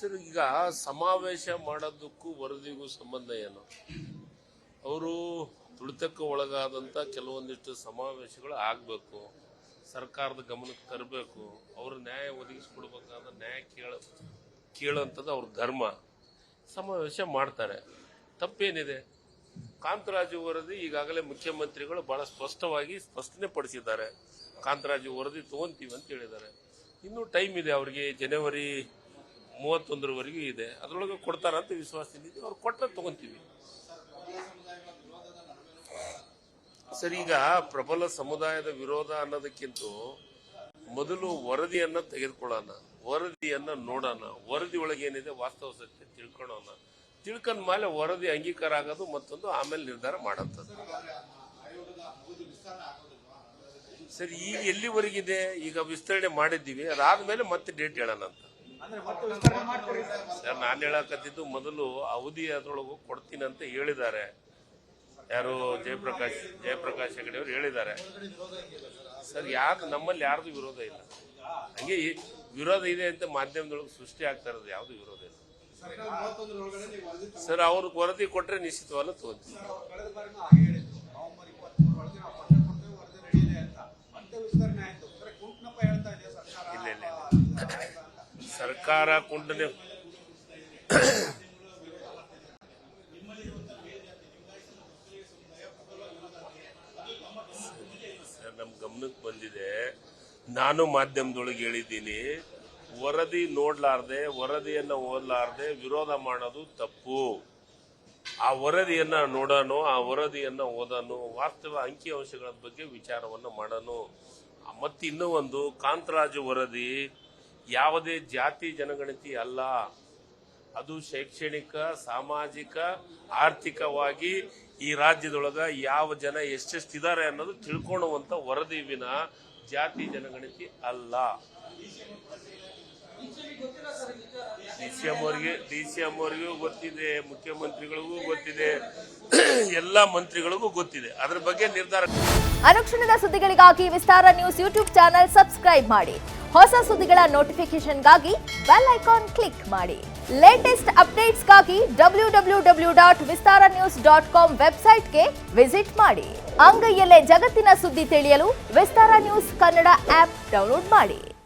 Sir, ಈಗ ಸಮಾವೇಶ ಮಾಡೋದಕ್ಕೂ ವರದಿಗೂ ಸಂಬಂಧ ಏನು? ಅವರು ತುಳಿತಕ್ಕೆ ಒಳಗಾದಂಥ ಕೆಲವೊಂದಿಷ್ಟು ಸಮಾವೇಶಗಳು ಆಗಬೇಕು, ಸರ್ಕಾರದ ಗಮನಕ್ಕೆ ತರಬೇಕು, ಅವರು ನ್ಯಾಯ ಒದಗಿಸ್ಕೊಡ್ಬೇಕಾದ ನ್ಯಾಯ ಕೇಳೋಂಥದ್ದು ಅವ್ರ ಧರ್ಮ. ಸಮಾವೇಶ ಮಾಡ್ತಾರೆ, ತಪ್ಪೇನಿದೆ? ಕಾಂತರಾಜು ವರದಿ ಈಗಾಗಲೇ ಮುಖ್ಯಮಂತ್ರಿಗಳು ಬಹಳ ಸ್ಪಷ್ಟವಾಗಿ ಸ್ಪಷ್ಟನೆ ಪಡಿಸಿದ್ದಾರೆ. ಕಾಂತರಾಜು ವರದಿ ತಗೊಂತೀವಿ ಅಂತ ಹೇಳಿದ್ದಾರೆ. ಇನ್ನೂ ಟೈಮ್ ಇದೆ ಅವರಿಗೆ, ಜನವರಿ 31ರವರೆಗೂ ಇದೆ. ಅದರೊಳಗೆ ಕೊಡ್ತಾರಂತ ವಿಶ್ವಾಸದಿಂದ ಅವ್ರು ಕೊಟ್ಟರೆ ತಗೊಂತೀವಿ. ಸರ್, ಈಗ ಪ್ರಬಲ ಸಮುದಾಯದ ವಿರೋಧ ಅನ್ನೋದಕ್ಕಿಂತ ಮೊದಲು ವರದಿಯನ್ನ ತೆಗೆದುಕೊಳ್ಳೋಣ, ವರದಿಯನ್ನ ನೋಡೋಣ, ವರದಿ ಒಳಗೆ ಏನಿದೆ ವಾಸ್ತವ ಸತ್ಯ ತಿಳ್ಕೊಳ್ಳೋಣ. ತಿಳ್ಕೊಂಡ ಮೇಲೆ ವರದಿ ಅಂಗೀಕಾರ ಆಗೋದು ಮತ್ತೊಂದು, ಆಮೇಲೆ ನಿರ್ಧಾರ ಮಾಡೋಂಥದ್ದು. ಸರ್, ಈಗ ಎಲ್ಲಿವರೆಗಿದೆ? ಈಗ ವಿಸ್ತರಣೆ ಮಾಡಿದ್ದೀವಿ, ಅದಾದ್ಮೇಲೆ ಮತ್ತೆ ಡೇಟ್ ಹೇಳೋಣ ಅಂತ. ಸರ್, ನಾನು ಹೇಳಕತ್ತಿದ್ದು ಮೊದಲು ಅವಧಿ ಅದರೊಳಗೂ ಕೊಡ್ತೀನಿ ಅಂತ ಹೇಳಿದ್ದಾರೆ. ಯಾರು? ಜಯಪ್ರಕಾಶ್ ಹೆಗಡೆ ಅವರು ಹೇಳಿದ್ದಾರೆ. ಸರ್, ನಮ್ಮಲ್ಲಿ ಯಾರ್ದು ವಿರೋಧ ಇಲ್ಲ. ಹಂಗೆ ವಿರೋಧ ಇದೆ ಅಂತ ಮಾಧ್ಯಮದೊಳಗೆ ಸೃಷ್ಟಿ ಆಗ್ತಾ ಇರೋದು, ಯಾವ್ದು ವಿರೋಧ ಇಲ್ಲ. ಸರ್, ಅವ್ರಿಗೆ ವರದಿ ಕೊಟ್ರೆ ನಿಶ್ಚಿತವಲ್ಲ ತಗೊಂತೀವಿ. ಇಲ್ಲ ಸರ್ಕಾರ ಕುಂಟನೆ ಸರ್, ನಮ್ ಗಮನಕ್ಕೆ ಬಂದಿದೆ. ನಾನು ಮಾಧ್ಯಮದೊಳಗೆ ಹೇಳಿದ್ದೀನಿ, ವರದಿ ನೋಡ್ಲಾರ್ದೆ, ವರದಿಯನ್ನ ಓದಲಾರ್ದೆ ವಿರೋಧ ಮಾಡೋದು ತಪ್ಪು. ಆ ವರದಿಯನ್ನ ನೋಡೋಣ, ಆ ವರದಿಯನ್ನ ಓದೋಣ, ವಾಸ್ತವ ಅಂಕಿಅಂಶಗಳ ಬಗ್ಗೆ ವಿಚಾರವನ್ನು ಮಾಡೋಣ. ಮತ್ತೆ ಇನ್ನೂ ಒಂದು, ಕಾಂತರಾಜು ವರದಿ ಯಾವುದೇ ಜಾತಿ ಜನಗಣತಿ ಅಲ್ಲ. ಅದು ಶೈಕ್ಷಣಿಕ, ಸಾಮಾಜಿಕ, ಆರ್ಥಿಕವಾಗಿ ಈ ರಾಜ್ಯದೊಳಗ ಯಾವ ಜನ ಎಷ್ಟೆಷ್ಟಿದ್ದಾರೆ ಅನ್ನೋದು ತಿಳ್ಕೊಳ್ಳುವಂತ ವರದಿ ವಿನ ಜಾತಿ ಜನಗಣತಿ ಅಲ್ಲ. ಡಿ.ಸಿ.ಎಂ ಅವರಿಗೂ ಗೊತ್ತಿದೆ, ಮುಖ್ಯಮಂತ್ರಿಗಳಿಗೂ ಗೊತ್ತಿದೆ, ಎಲ್ಲಾ ಮಂತ್ರಿಗಳಿಗೂ ಗೊತ್ತಿದೆ. ಅದ್ರ ಬಗ್ಗೆ ನಿರ್ಧಾರ. ಅನುಕ್ಷಣದ ಸುದ್ದಿಗಳಿಗಾಗಿ ವಿಸ್ತಾರ ನ್ಯೂಸ್ ಯೂಟ್ಯೂಬ್ ಚಾನೆಲ್ ಸಬ್ಸ್ಕ್ರೈಬ್ ಮಾಡಿ. ಹೊಸ ಸುದ್ದಿಗಳ ನೋಟಿಫಿಕೇಶನ್ಗಾಗಿ ಬೆಲ್ ಐಕಾನ್ ಕ್ಲಿಕ್ ಮಾಡಿ. ಲೇಟೆಸ್ಟ್ ಅಪ್ಡೇಟ್ಸ್ಗಾಗಿ www.vistaranews.com ವೆಬ್ಸೈಟ್ಗೆ ವಿಸಿಟ್ ಮಾಡಿ. ಅಂಗೈಯಲ್ಲೇ ಜಗತ್ತಿನ ಸುದ್ದಿ ತಿಳಿಯಲು ವಿಸ್ತಾರ ನ್ಯೂಸ್ ಕನ್ನಡ ಆಪ್ ಡೌನ್ಲೋಡ್ ಮಾಡಿ.